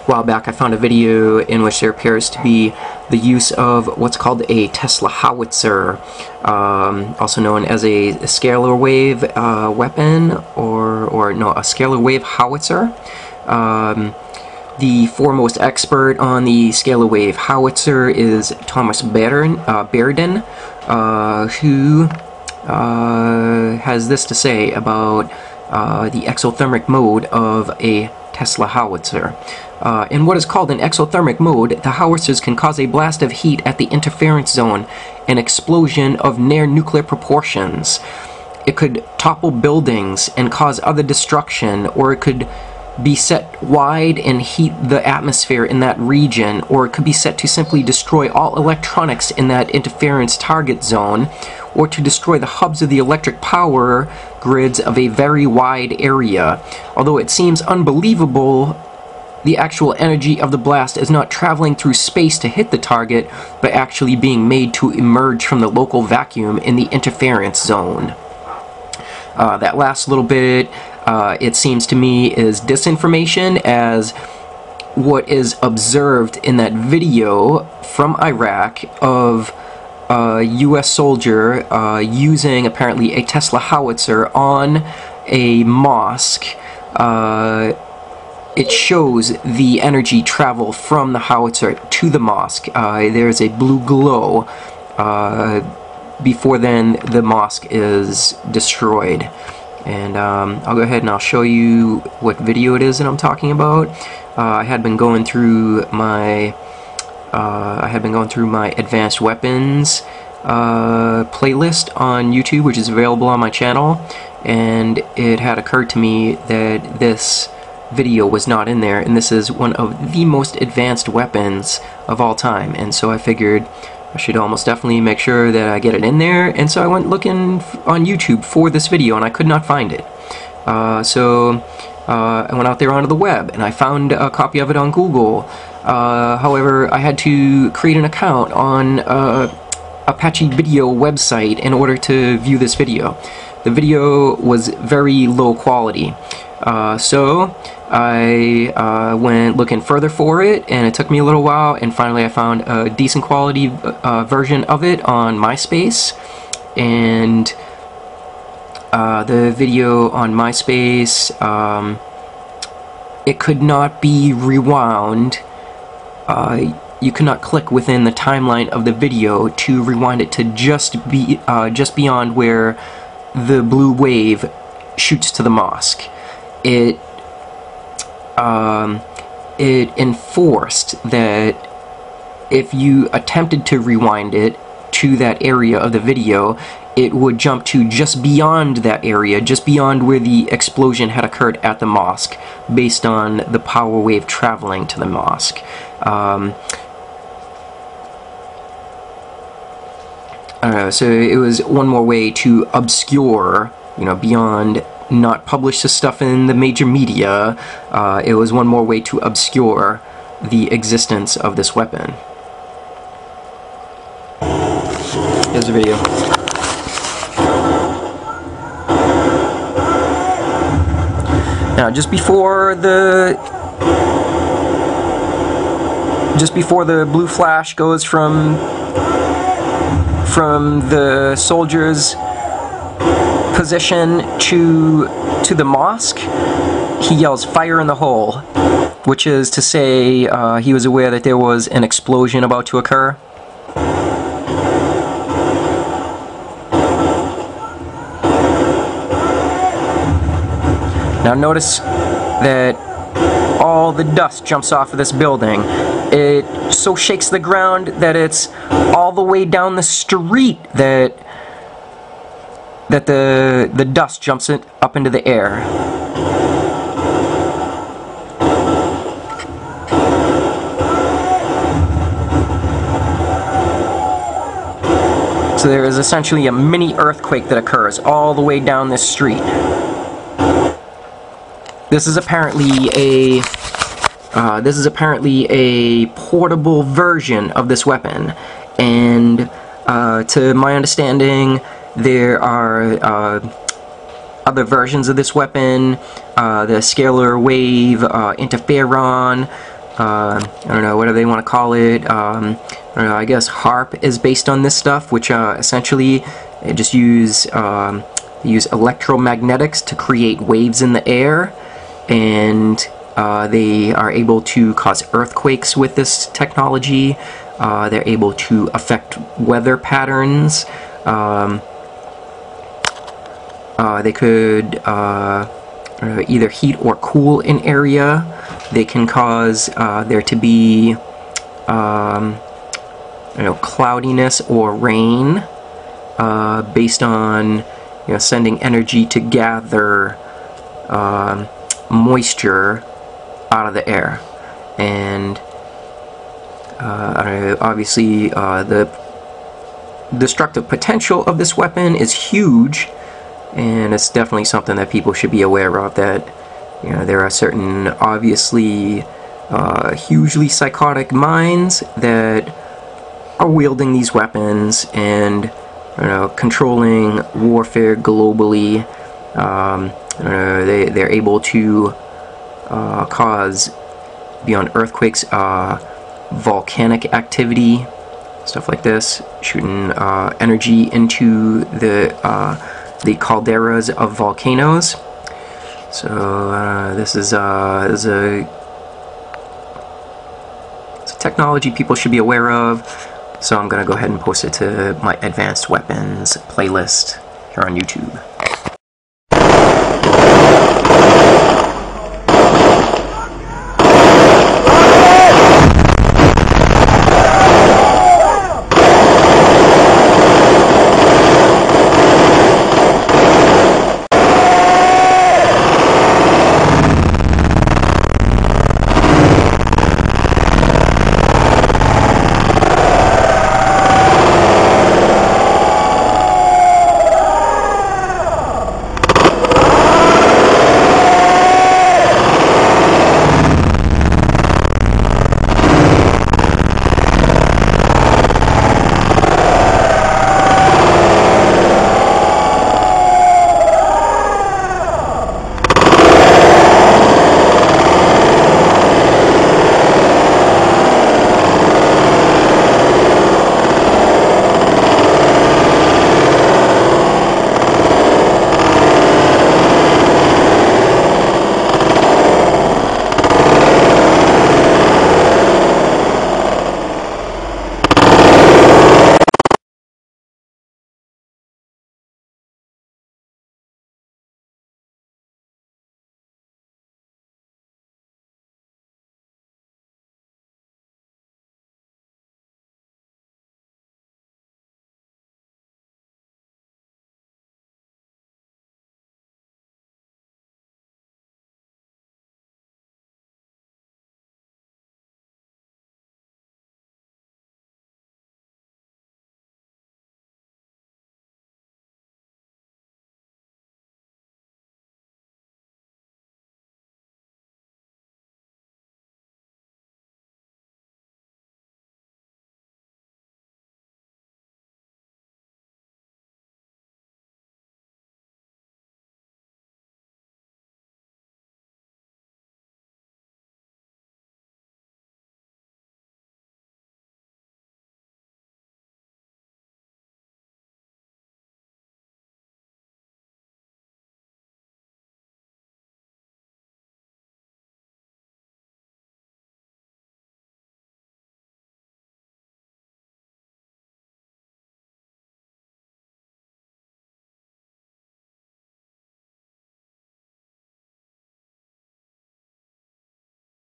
while back I found a video in which there appears to be the use of what's called a Tesla Howitzer, also known as a scalar wave weapon, or no, a scalar wave howitzer. The foremost expert on the scalar wave howitzer is Thomas Bairden, who has this to say about the exothermic mode of a Tesla howitzer. In what is called an exothermic mode, the howitzers can cause a blast of heat at the interference zone, an explosion of near-nuclear proportions. It could topple buildings and cause other destruction, or it could be set wide and heat the atmosphere in that region, or it could be set to simply destroy all electronics in that interference target zone, or to destroy the hubs of the electric power grids of a very wide area. Although it seems unbelievable, the actual energy of the blast is not traveling through space to hit the target, but actually being made to emerge from the local vacuum in the interference zone. That last little bit, it seems to me, is disinformation, as what is observed in that video from Iraq of a US soldier using apparently a Tesla howitzer on a mosque. It shows the energy travel from the howitzer to the mosque. There's a blue glow before then the mosque is destroyed. And I'll go ahead and I'll show you what video it is that I'm talking about. I had been going through my advanced weapons playlist on YouTube, which is available on my channel, and it had occurred to me that this video was not in there, and this is one of the most advanced weapons of all time, and so I figured I should almost definitely make sure that I get it in there, and so I went looking on YouTube for this video, and I could not find it. So I went out there onto the web, and I found a copy of it on Google. However, I had to create an account on Apache Video website in order to view this video. The video was very low quality. So I went looking further for it, and it took me a little while, and finally I found a decent quality version of it on MySpace. And the video on MySpace, it could not be rewound. You could not click within the timeline of the video to rewind it to just beyond where the blue wave shoots to the mosque. It enforced that if you attempted to rewind it to that area of the video, it would jump to just beyond that area, just beyond where the explosion had occurred at the mosque, based on the power wave traveling to the mosque. So it was one more way to obscure, beyond not publish the stuff in the major media, it was one more way to obscure the existence of this weapon. Here's the video. Now, just before the blue flash goes from the soldier's position to the mosque, he yells, "Fire in the hole," which is to say he was aware that there was an explosion about to occur. Now notice that all the dust jumps off of this building. It so shakes the ground that it's all the way down the street that the dust jumps up into the air. So there is essentially a mini earthquake that occurs all the way down this street. This is apparently a portable version of this weapon, and to my understanding, there are other versions of this weapon, the scalar wave interferon, I don't know, what do they want to call it? I don't know, I guess HARP is based on this stuff, which essentially they just use electromagnetics to create waves in the air, and they are able to cause earthquakes with this technology. They're able to affect weather patterns. They could either heat or cool an area. They can cause there to be cloudiness or rain based on sending energy to gather moisture out of the air. And obviously the destructive potential of this weapon is huge, and it's definitely something that people should be aware of, that there are certain obviously hugely psychotic minds that are wielding these weapons and controlling warfare globally. They're able to cause, beyond earthquakes, volcanic activity, stuff like this, shooting energy into the calderas of volcanoes. So this is a technology people should be aware of. So I'm going to go ahead and post it to my advanced weapons playlist here on YouTube.